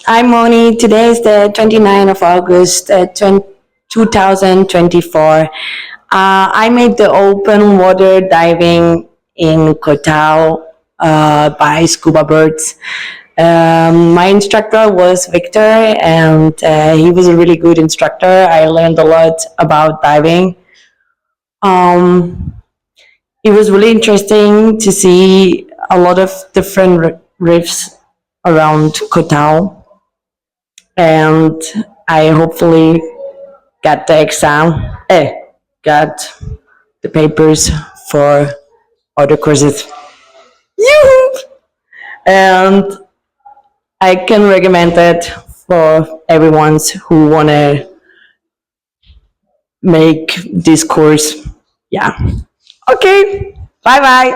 I'm Moni. Today is the 29th of August, 2024. I made the open water diving in Koh Tao by Scuba Birds. My instructor was Victor, and he was a really good instructor. I learned a lot about diving. Um, it was really interesting to see a lot of different reefs around Koh Tao, and I hopefully got the exam, got the papers for other courses. Yoo-hoo! And I can recommend it for everyone who wanna make this course. Yeah. Okay. Bye bye.